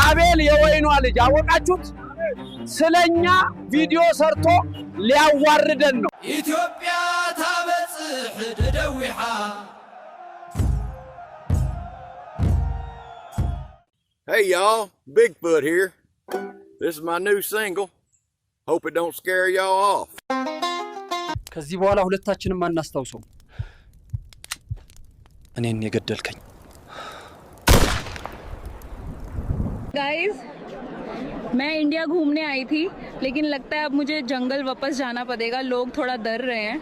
አቤል የወይኗ ልጅ አወቃችሁት? ስለኛ ቪዲዮ ሰርቶ ሊያዋርደን ነው። ኢትዮጵያ ታበጽሕ ደደዊሓ Hey y'all, Bigfoot here. This is my new single. Hope it don't scare y'all off. ከዚህ በኋላ ሁለታችንም አናስታውሰው። እኔን የገደልከኝ गाइस मैं इंडिया घूमने आई थी लेकिन लगता है अब मुझे जंगल वापस जाना पड़ेगा लोग थोड़ा डर रहे हैं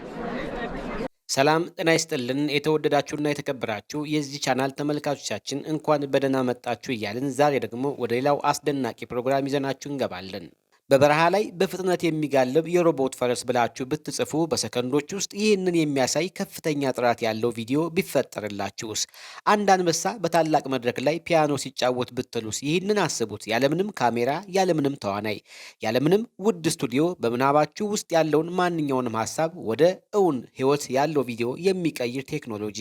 ሰላም ጤና ይስጥልን የተወደዳችሁና የተከበራችሁ የዚህ ቻናል ተመልካቾቻችን እንኳን በደህና መጣችሁ እያልን ዛሬ ደግሞ ወደ ሌላው አስደናቂ ፕሮግራም ይዘናችሁ እንገባለን። በበረሃ ላይ በፍጥነት የሚጋልብ የሮቦት ፈረስ ብላችሁ ብትጽፉ በሰከንዶች ውስጥ ይህንን የሚያሳይ ከፍተኛ ጥራት ያለው ቪዲዮ ቢፈጠርላችሁስ? አንድ አንበሳ በታላቅ መድረክ ላይ ፒያኖ ሲጫወት ብትሉስ? ይህንን አስቡት። ያለምንም ካሜራ፣ ያለምንም ተዋናይ፣ ያለምንም ውድ ስቱዲዮ በምናባችሁ ውስጥ ያለውን ማንኛውንም ሀሳብ ወደ እውን ህይወት ያለው ቪዲዮ የሚቀይር ቴክኖሎጂ።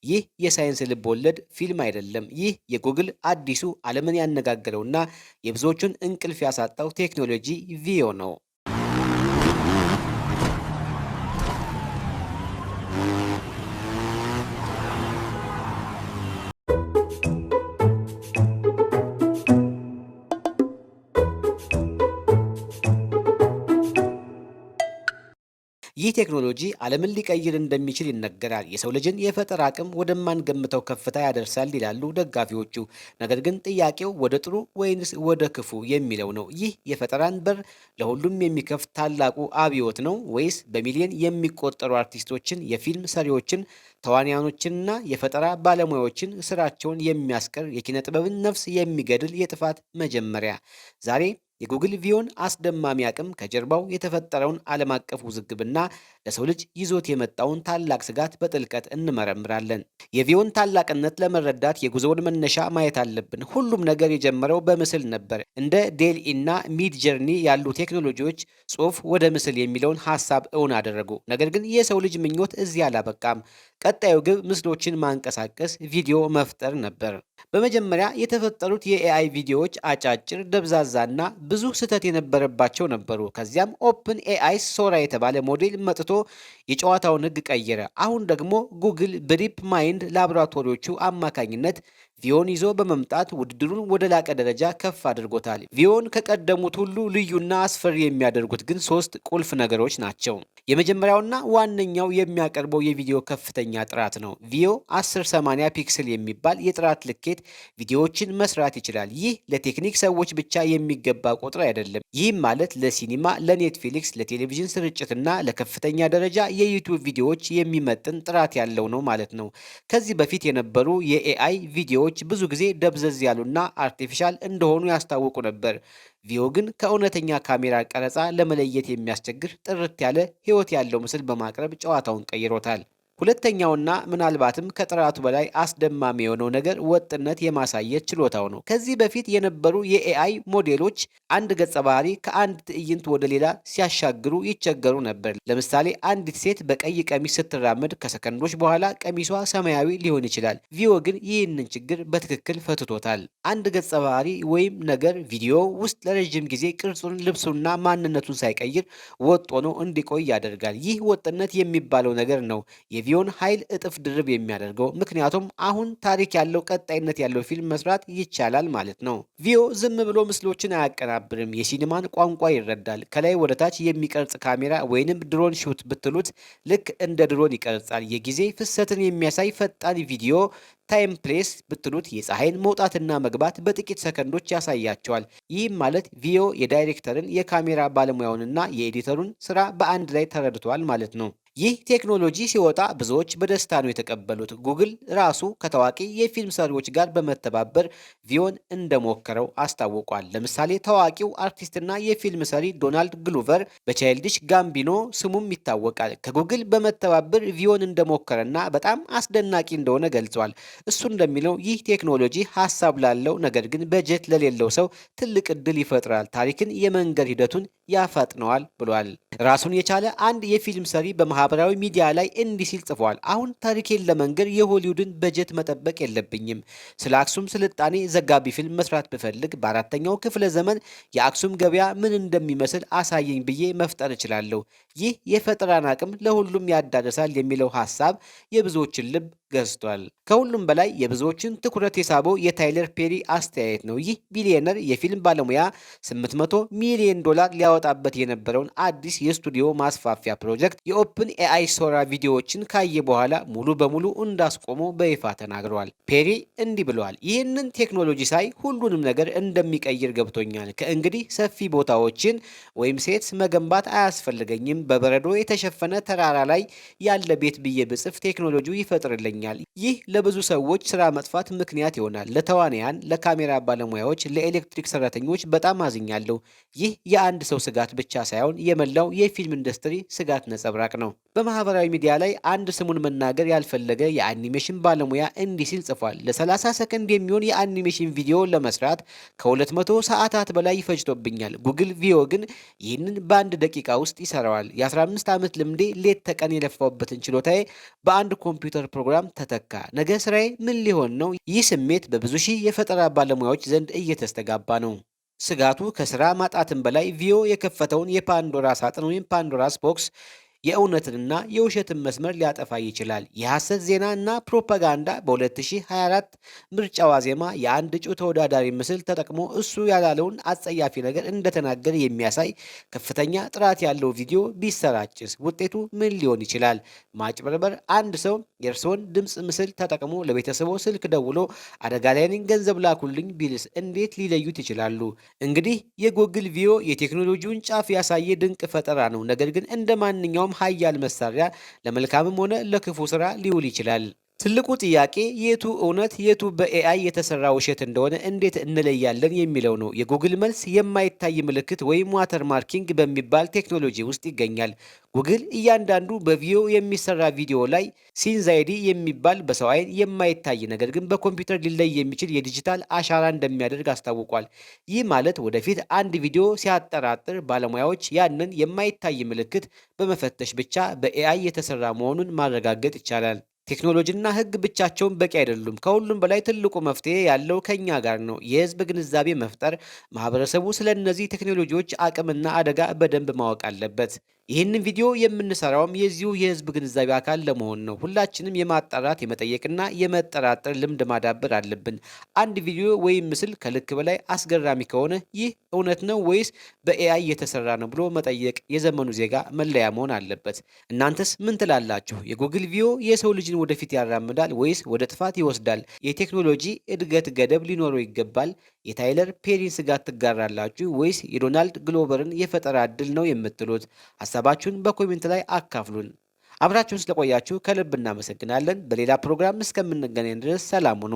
ይህ የሳይንስ ልብ ወለድ ፊልም አይደለም። ይህ የጉግል አዲሱ ዓለምን ያነጋገረውና የብዙዎቹን እንቅልፍ ያሳጣው ቴክኖሎጂ ቪዮ ነው። ይህ ቴክኖሎጂ ዓለምን ሊቀይር እንደሚችል ይነገራል። የሰው ልጅን የፈጠራ አቅም ወደማንገምተው ከፍታ ያደርሳል ይላሉ ደጋፊዎቹ። ነገር ግን ጥያቄው ወደ ጥሩ ወይንስ ወደ ክፉ የሚለው ነው። ይህ የፈጠራን በር ለሁሉም የሚከፍት ታላቁ አብዮት ነው ወይስ በሚሊዮን የሚቆጠሩ አርቲስቶችን፣ የፊልም ሰሪዎችን፣ ተዋንያኖችንና የፈጠራ ባለሙያዎችን ስራቸውን የሚያስቀር የኪነ ጥበብን ነፍስ የሚገድል የጥፋት መጀመሪያ? ዛሬ የጉግል ቪዮን አስደማሚ አቅም ከጀርባው የተፈጠረውን ዓለም አቀፍ ውዝግብና ለሰው ልጅ ይዞት የመጣውን ታላቅ ስጋት በጥልቀት እንመረምራለን። የቪዮን ታላቅነት ለመረዳት የጉዞውን መነሻ ማየት አለብን። ሁሉም ነገር የጀመረው በምስል ነበር። እንደ ዴል እና ሚድ ጀርኒ ያሉ ቴክኖሎጂዎች ጽሑፍ ወደ ምስል የሚለውን ሀሳብ እውን አደረጉ። ነገር ግን የሰው ልጅ ምኞት እዚህ አላበቃም። ቀጣዩ ግብ ምስሎችን ማንቀሳቀስ፣ ቪዲዮ መፍጠር ነበር። በመጀመሪያ የተፈጠሩት የኤአይ ቪዲዮዎች አጫጭር፣ ደብዛዛና ብዙ ስህተት የነበረባቸው ነበሩ። ከዚያም ኦፕን ኤአይ ሶራ የተባለ ሞዴል መጥቶ የጨዋታውን ሕግ ቀየረ። አሁን ደግሞ ጉግል በዲፕ ማይንድ ላቦራቶሪዎቹ አማካኝነት ቪዮን ይዞ በመምጣት ውድድሩን ወደ ላቀ ደረጃ ከፍ አድርጎታል። ቪዮን ከቀደሙት ሁሉ ልዩና አስፈሪ የሚያደርጉት ግን 3 ቁልፍ ነገሮች ናቸው። የመጀመሪያውና ዋነኛው የሚያቀርበው የቪዲዮ ከፍተኛ ጥራት ነው። ቪዮ 1080 ፒክስል የሚባል የጥራት ልኬት ቪዲዮዎችን መስራት ይችላል። ይህ ለቴክኒክ ሰዎች ብቻ የሚገባ ቁጥር አይደለም። ይህም ማለት ለሲኒማ፣ ለኔትፍሊክስ፣ ለቴሌቪዥን ስርጭትና ለከፍተኛ ደረጃ የዩቲዩብ ቪዲዮዎች የሚመጥን ጥራት ያለው ነው ማለት ነው። ከዚህ በፊት የነበሩ የኤአይ ቪዲዮዎች ብዙ ጊዜ ደብዘዝ ያሉና አርቲፊሻል እንደሆኑ ያስታውቁ ነበር። ቪዮ ግን ከእውነተኛ ካሜራ ቀረጻ ለመለየት የሚያስቸግር ጥርት ያለ ሕይወት ያለው ምስል በማቅረብ ጨዋታውን ቀይሮታል። ሁለተኛውና ምናልባትም ከጥራቱ በላይ አስደማሚ የሆነው ነገር ወጥነት የማሳየት ችሎታው ነው። ከዚህ በፊት የነበሩ የኤአይ ሞዴሎች አንድ ገጸ ባህሪ ከአንድ ትዕይንት ወደ ሌላ ሲያሻግሩ ይቸገሩ ነበር። ለምሳሌ አንዲት ሴት በቀይ ቀሚስ ስትራመድ ከሰከንዶች በኋላ ቀሚሷ ሰማያዊ ሊሆን ይችላል። ቪዮ ግን ይህንን ችግር በትክክል ፈትቶታል። አንድ ገጸ ባህሪ ወይም ነገር ቪዲዮ ውስጥ ለረዥም ጊዜ ቅርጹን፣ ልብሱና ማንነቱን ሳይቀይር ወጥ ሆኖ እንዲቆይ ያደርጋል። ይህ ወጥነት የሚባለው ነገር ነው ቪዮን ኃይል እጥፍ ድርብ የሚያደርገው። ምክንያቱም አሁን ታሪክ ያለው ቀጣይነት ያለው ፊልም መስራት ይቻላል ማለት ነው። ቪዮ ዝም ብሎ ምስሎችን አያቀናብርም፣ የሲኒማን ቋንቋ ይረዳል። ከላይ ወደ ታች የሚቀርጽ ካሜራ ወይንም ድሮን ሹት ብትሉት ልክ እንደ ድሮን ይቀርጻል። የጊዜ ፍሰትን የሚያሳይ ፈጣን ቪዲዮ ታይም ፕሌስ ብትሉት የፀሐይን መውጣትና መግባት በጥቂት ሰከንዶች ያሳያቸዋል። ይህም ማለት ቪዮ የዳይሬክተርን፣ የካሜራ ባለሙያውንና የኤዲተሩን ስራ በአንድ ላይ ተረድቷል ማለት ነው። ይህ ቴክኖሎጂ ሲወጣ ብዙዎች በደስታ ነው የተቀበሉት። ጉግል ራሱ ከታዋቂ የፊልም ሰሪዎች ጋር በመተባበር ቪዮን እንደሞከረው አስታውቋል። ለምሳሌ ታዋቂው አርቲስትና የፊልም ሰሪ ዶናልድ ግሉቨር በቻይልድሽ ጋምቢኖ ስሙም ይታወቃል። ከጉግል በመተባበር ቪዮን እንደሞከረና በጣም አስደናቂ እንደሆነ ገልጿል። እሱ እንደሚለው ይህ ቴክኖሎጂ ሀሳብ ላለው ነገር ግን በጀት ለሌለው ሰው ትልቅ እድል ይፈጥራል፣ ታሪክን የመንገድ ሂደቱን ያፈጥነዋል ብሏል። ራሱን የቻለ አንድ የፊልም ሰሪ በማህበራዊ ሚዲያ ላይ እንዲህ ሲል ጽፏል። አሁን ታሪኬን ለመንገር የሆሊውድን በጀት መጠበቅ የለብኝም። ስለ አክሱም ስልጣኔ ዘጋቢ ፊልም መስራት ብፈልግ በ4ኛው ክፍለ ዘመን የአክሱም ገበያ ምን እንደሚመስል አሳየኝ ብዬ መፍጠር እችላለሁ። ይህ የፈጠራን አቅም ለሁሉም ያዳርሳል የሚለው ሀሳብ የብዙዎችን ልብ ገዝቷል። ከሁሉም በላይ የብዙዎችን ትኩረት የሳበው የታይለር ፔሪ አስተያየት ነው። ይህ ቢሊዮነር የፊልም ባለሙያ $800 ሚሊዮን ሊያወጣበት የነበረውን አዲስ የስቱዲዮ ማስፋፊያ ፕሮጀክት የኦፕን ኤአይ ሶራ ቪዲዮዎችን ካየ በኋላ ሙሉ በሙሉ እንዳስቆመው በይፋ ተናግረዋል። ፔሪ እንዲህ ብለዋል። ይህንን ቴክኖሎጂ ሳይ ሁሉንም ነገር እንደሚቀይር ገብቶኛል። ከእንግዲህ ሰፊ ቦታዎችን ወይም ሴትስ መገንባት አያስፈልገኝም። በበረዶ የተሸፈነ ተራራ ላይ ያለ ቤት ብዬ ብጽፍ ቴክኖሎጂው ይፈጥርልኛል። ይህ ለብዙ ሰዎች ስራ መጥፋት ምክንያት ይሆናል። ለተዋናያን፣ ለካሜራ ባለሙያዎች፣ ለኤሌክትሪክ ሰራተኞች በጣም አዝኛለሁ። ይህ የአንድ ሰው ስጋት ብቻ ሳይሆን የመላው የፊልም ኢንዱስትሪ ስጋት ነጸብራቅ ነው። በማህበራዊ ሚዲያ ላይ አንድ ስሙን መናገር ያልፈለገ የአኒሜሽን ባለሙያ እንዲህ ሲል ጽፏል። ለ30 ሰከንድ የሚሆን የአኒሜሽን ቪዲዮ ለመስራት ከ200 ሰዓታት በላይ ይፈጅቶብኛል። ጉግል ቪዮ ግን ይህንን በአንድ ደቂቃ ውስጥ ይሰራዋል። የ15 ዓመት ልምዴ ሌት ተቀን የለፋውበትን ችሎታዬ በአንድ ኮምፒውተር ፕሮግራም ተተካ። ነገ ስራዬ ምን ሊሆን ነው? ይህ ስሜት በብዙ ሺህ የፈጠራ ባለሙያዎች ዘንድ እየተስተጋባ ነው። ስጋቱ ከስራ ማጣትም በላይ ቪዮ የከፈተውን የፓንዶራ ሳጥን ወይም ፓንዶራስ ቦክስ የእውነትንና የውሸትን መስመር ሊያጠፋ ይችላል። የሐሰት ዜና እና ፕሮፓጋንዳ በ2024 ምርጫ ዋዜማ የአንድ እጩ ተወዳዳሪ ምስል ተጠቅሞ እሱ ያላለውን አጸያፊ ነገር እንደተናገረ የሚያሳይ ከፍተኛ ጥራት ያለው ቪዲዮ ቢሰራጭስ ውጤቱ ምን ሊሆን ይችላል? ማጭበርበር። አንድ ሰው የእርስዎን ድምፅ ምስል ተጠቅሞ ለቤተሰቦ ስልክ ደውሎ አደጋ ላይ ነኝ ገንዘብ ላኩልኝ ቢልስ እንዴት ሊለዩት ይችላሉ? እንግዲህ የጎግል ቪዮ የቴክኖሎጂውን ጫፍ ያሳየ ድንቅ ፈጠራ ነው። ነገር ግን እንደ ማንኛውም ኃያል መሳሪያ ለመልካምም ሆነ ለክፉ ስራ ሊውል ይችላል። ትልቁ ጥያቄ የቱ እውነት የቱ በኤአይ የተሰራ ውሸት እንደሆነ እንዴት እንለያለን የሚለው ነው። የጉግል መልስ የማይታይ ምልክት ወይም ዋተር ማርኪንግ በሚባል ቴክኖሎጂ ውስጥ ይገኛል። ጉግል እያንዳንዱ በቪዮ የሚሰራ ቪዲዮ ላይ ሲንዛይዲ የሚባል በሰው ዓይን የማይታይ ነገር ግን በኮምፒውተር ሊለይ የሚችል የዲጂታል አሻራ እንደሚያደርግ አስታውቋል። ይህ ማለት ወደፊት አንድ ቪዲዮ ሲያጠራጥር ባለሙያዎች ያንን የማይታይ ምልክት በመፈተሽ ብቻ በኤአይ የተሰራ መሆኑን ማረጋገጥ ይቻላል። ቴክኖሎጂና ሕግ ብቻቸውን በቂ አይደሉም። ከሁሉም በላይ ትልቁ መፍትሄ ያለው ከኛ ጋር ነው። የህዝብ ግንዛቤ መፍጠር። ማህበረሰቡ ስለ እነዚህ ቴክኖሎጂዎች አቅምና አደጋ በደንብ ማወቅ አለበት። ይህንን ቪዲዮ የምንሰራውም የዚሁ የህዝብ ግንዛቤ አካል ለመሆን ነው። ሁላችንም የማጣራት የመጠየቅና የመጠራጠር ልምድ ማዳበር አለብን። አንድ ቪዲዮ ወይም ምስል ከልክ በላይ አስገራሚ ከሆነ ይህ እውነት ነው ወይስ በኤአይ የተሰራ ነው ብሎ መጠየቅ የዘመኑ ዜጋ መለያ መሆን አለበት። እናንተስ ምን ትላላችሁ? የጉግል ቪዮ የሰው ልጅን ወደፊት ያራምዳል ወይስ ወደ ጥፋት ይወስዳል? የቴክኖሎጂ እድገት ገደብ ሊኖረው ይገባል? የታይለር ፔሪን ስጋት ትጋራላችሁ ወይስ የዶናልድ ግሎበርን የፈጠራ እድል ነው የምትሉት? ሀሳባችሁን በኮሜንት ላይ አካፍሉን። አብራችሁን ስለቆያችሁ ከልብ እናመሰግናለን። በሌላ ፕሮግራም እስከምንገናኝ ድረስ ሰላም ሁኑ።